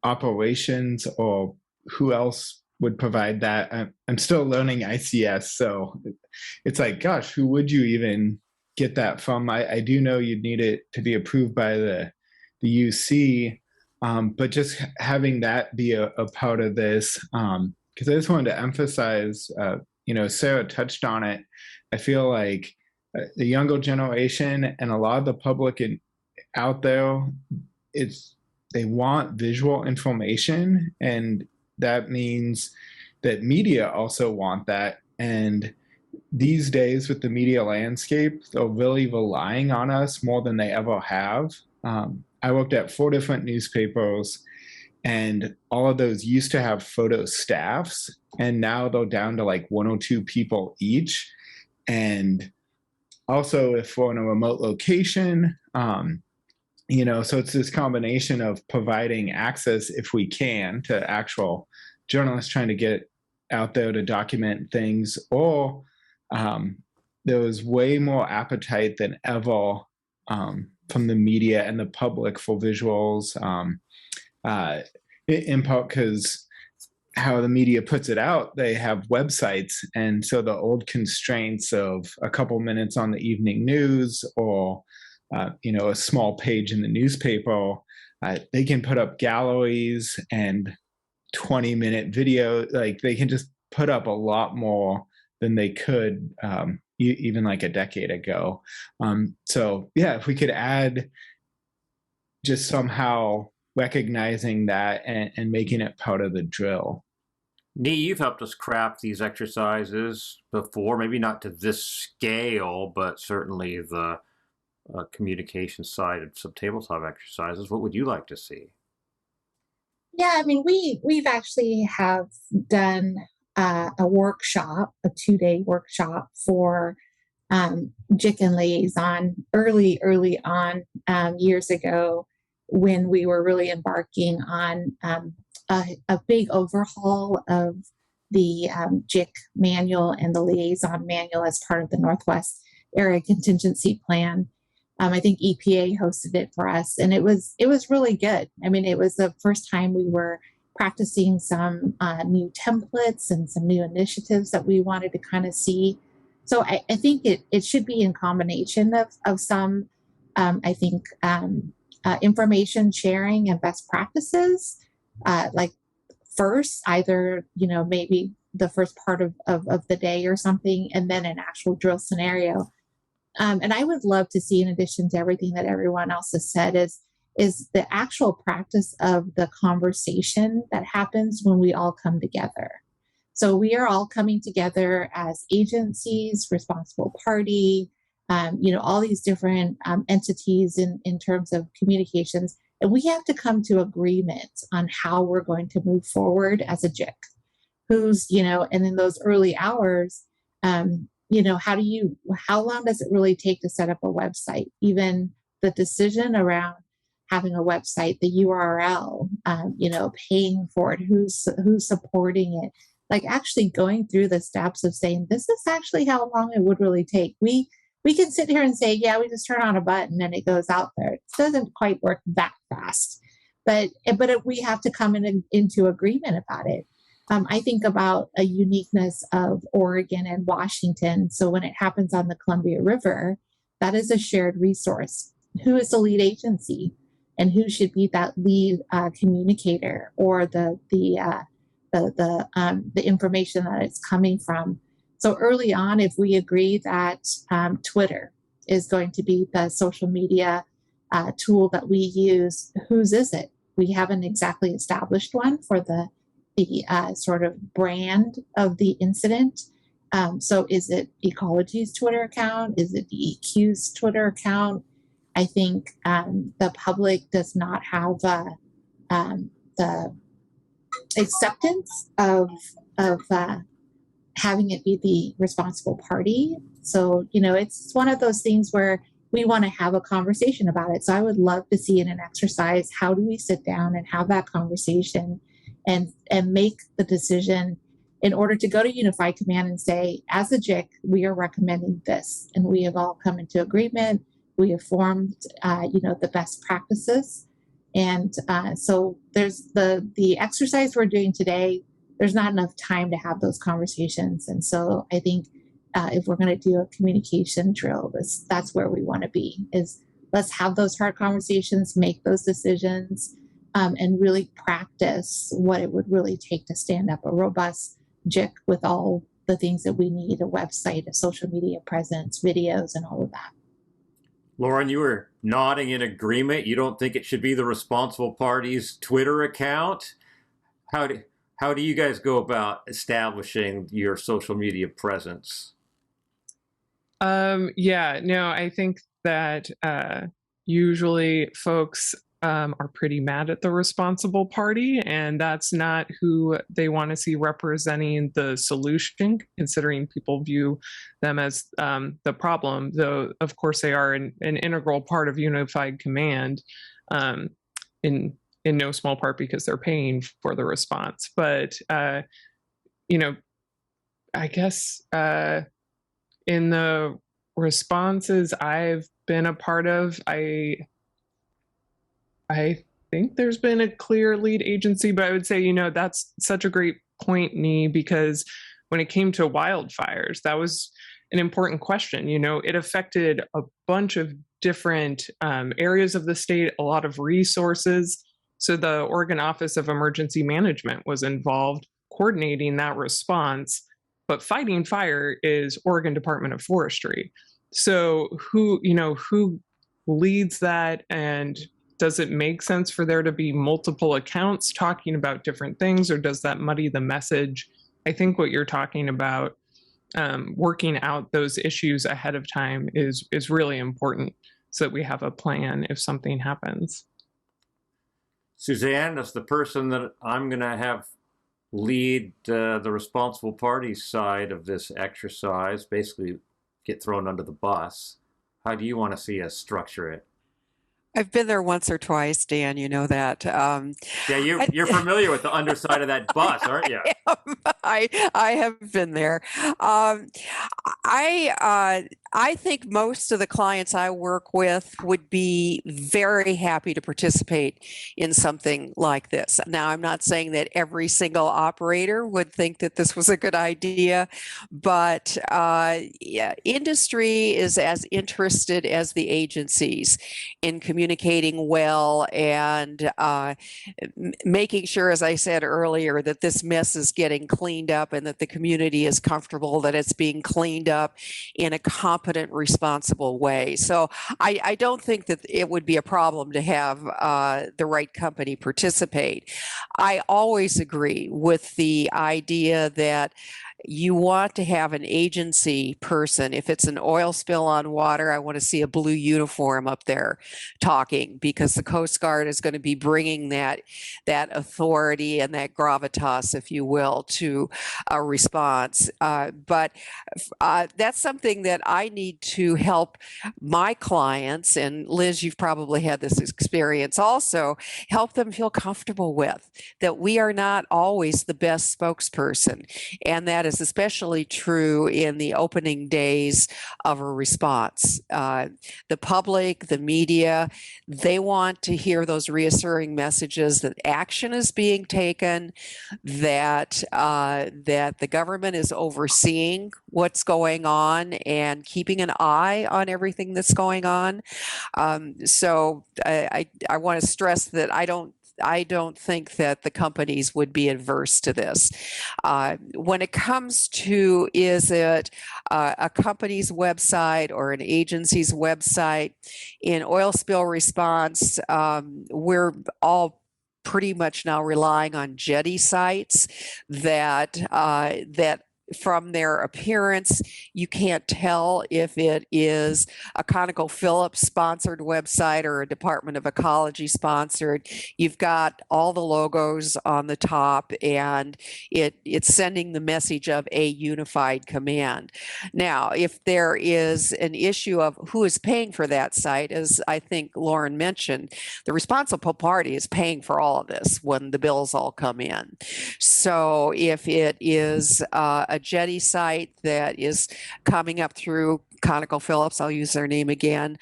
operations, or who else would provide that? I'm still learning ICS, so it's like, gosh, who would you even get that from? I do know you'd need it to be approved by the UC, but just having that be a part of this, because I just wanted to emphasize, Sara touched on it. I feel like the younger generation and a lot of the public out there, they want visual information, and that means that media also want that. And these days with the media landscape, they're really relying on us more than they ever have. I worked at 4 different newspapers, and all of those used to have photo staffs, and now they're down to like 1 or 2 people each. And also, if we're in a remote location, so it's this combination of providing access, if we can, to actual journalists trying to get out there to document things, or there was way more appetite than ever from the media and the public for visuals, in part because how the media puts it out, they have websites, and so the old constraints of a couple minutes on the evening news, or a small page in the newspaper, they can put up galleries and 20-minute video. Like, they can just put up a lot more than they could even like a decade ago. So yeah, if we could add just somehow recognizing that and making it part of the drill. Nhi, you've helped us craft these exercises before, maybe not to this scale, but certainly the communication side of some tabletop exercises. What would you like to see? Yeah, I mean, we've actually have done a workshop, a 2-day workshop for JIC and Liaison early on, years ago, when we were really embarking on a big overhaul of the JIC manual and the Liaison manual as part of the Northwest Area Contingency Plan. I think EPA hosted it for us, and it was really good. I mean, it was the first time we were practicing some new templates and some new initiatives that we wanted to kind of see. So I think it should be in combination of some, information sharing and best practices, like first, either, maybe the first part of the day or something, and then an actual drill scenario. And I would love to see, in addition to everything that everyone else has said, is the actual practice of the conversation that happens when we all come together. So we are all coming together as agencies, responsible party, all these different entities in terms of communications. And we have to come to agreement on how we're going to move forward as a JIC. And in those early hours, how long does it really take to set up a website? Even the decision around having a website, the URL, paying for it, who's supporting it, like actually going through the steps of saying, this is actually how long it would really take. We can sit here and say, yeah, we just turn on a button and it goes out there. It doesn't quite work that fast, but we have to come into agreement about it. I think about a uniqueness of Oregon and Washington. So when it happens on the Columbia River, that is a shared resource. Who is the lead agency, and who should be that lead communicator, or the information that it's coming from? So early on, if we agree that Twitter is going to be the social media tool that we use, whose is it? We haven't exactly established one for the sort of brand of the incident. So is it Ecology's Twitter account? Is it DEQ's Twitter account? I think the public does not have the acceptance of having it be the responsible party. So, it's one of those things where we want to have a conversation about it. So I would love to see in an exercise, how do we sit down and have that conversation and make the decision in order to go to Unified Command and say, as a JIC, we are recommending this, and we have all come into agreement. We have formed, the best practices, and so there's the exercise we're doing today. There's not enough time to have those conversations, and so I think if we're going to do a communication drill, that's where we want to be. Is let's have those hard conversations, make those decisions, and really practice what it would really take to stand up a robust JIC with all the things that we need: a website, a social media presence, videos, and all of that. Lauren, you were nodding in agreement. You don't think it should be the responsible party's Twitter account? How do you guys go about establishing your social media presence? Yeah, no, I think that usually folks are pretty mad at the responsible party, and that's not who they want to see representing the solution, considering people view them as the problem, though of course they are an integral part of Unified Command, in no small part because they're paying for the response. But I guess in the responses I've been a part of, I think there's been a clear lead agency, but I would say, that's such a great point, Nhi, because when it came to wildfires, that was an important question. It affected a bunch of different areas of the state, a lot of resources. So the Oregon Office of Emergency Management was involved coordinating that response, but fighting fire is Oregon Department of Forestry. So who leads that, and does it make sense for there to be multiple accounts talking about different things, or does that muddy the message? I think what you're talking about, working out those issues ahead of time is really important, so that we have a plan if something happens. Suzanne, as the person that I'm going to have lead the responsible party side of this exercise, basically get thrown under the bus, how do you want to see us structure it? I've been there once or twice, Dan. You know that. Yeah, you're familiar with the underside of that bus, aren't you? I have been there. I think most of the clients I work with would be very happy to participate in something like this. Now, I'm not saying that every single operator would think that this was a good idea, but industry is as interested as the agencies in communicating well and making sure, as I said earlier, that this mess is getting cleaned up and that the community is comfortable that it's being cleaned up in a competent, responsible way. So I don't think that it would be a problem to have the right company participate. I always agree with the idea that you want to have an agency person. If it's an oil spill on water, I want to see a blue uniform up there talking, because the Coast Guard is going to be bringing that authority and that gravitas, if you will, to a response. But that's something that I need to help my clients, and Liz, you've probably had this experience also, help them feel comfortable with, that we are not always the best spokesperson. And that is especially true in the opening days of a response. The public, the media, they want to hear those reassuring messages that action is being taken, that the government is overseeing what's going on and keeping an eye on everything that's going on. So I want to stress that I don't think that the companies would be adverse to this. When it comes to, is it a company's website or an agency's website, in oil spill response, we're all pretty much now relying on jetty sites that from their appearance, you can't tell if it is a ConocoPhillips sponsored website or a Department of Ecology sponsored. You've got all the logos on the top, and it's sending the message of a unified command. Now, if there is an issue of who is paying for that site, as I think Lauren mentioned, the responsible party is paying for all of this when the bills all come in. So if it is a Jetty site that is coming up through ConocoPhillips, I'll use their name again,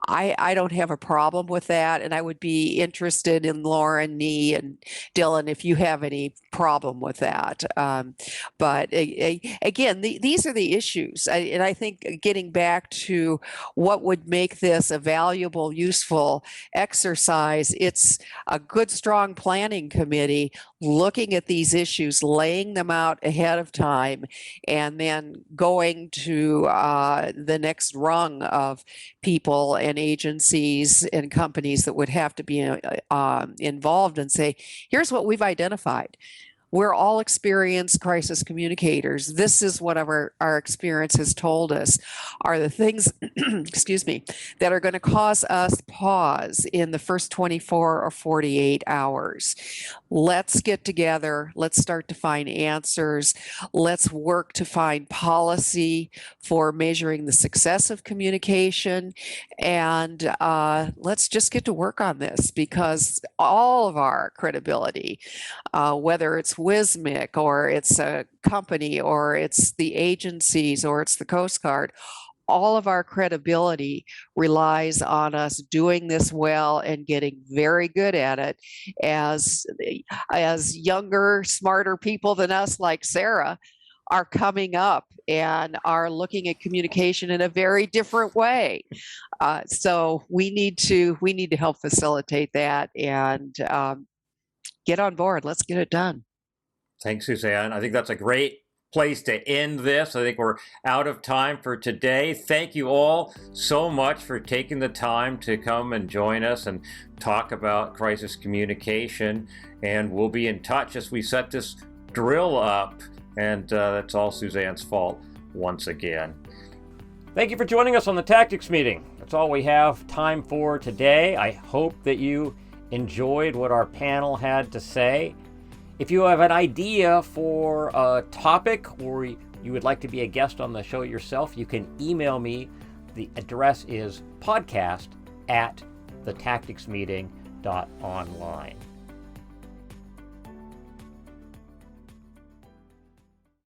I don't have a problem with that. And I would be interested in Lauren, Nhi, and Dylan if you have any problem with that. But again, these are the issues. And I think getting back to what would make this a valuable, useful exercise, it's a good, strong planning committee looking at these issues, laying them out ahead of time, and then going to the next rung of people and agencies and companies that would have to be involved and say, here's what we've identified. We're all experienced crisis communicators. This is what our experience has told us are the things, excuse me, that are going to cause us pause in the first 24 or 48 hours. Let's get together. Let's start to find answers. Let's work to find policy for measuring the success of communication. And let's just get to work on this, because all of our credibility, whether it's WSMIC or it's a company or it's the agencies or it's the Coast Guard, all of our credibility relies on us doing this well and getting very good at it as younger, smarter people than us, like Sara, are coming up and are looking at communication in a very different way. So we need to help facilitate that and get on board. Let's get it done. Thanks, Suzanne. I think that's a great place to end this. I think we're out of time for today. Thank you all so much for taking the time to come and join us and talk about crisis communication. And we'll be in touch as we set this drill up. And that's all Suzanne's fault once again. Thank you for joining us on the Tactics Meeting. That's all we have time for today. I hope that you enjoyed what our panel had to say. If you have an idea for a topic or you would like to be a guest on the show yourself, you can email me. The address is podcast@thetacticsmeeting.online.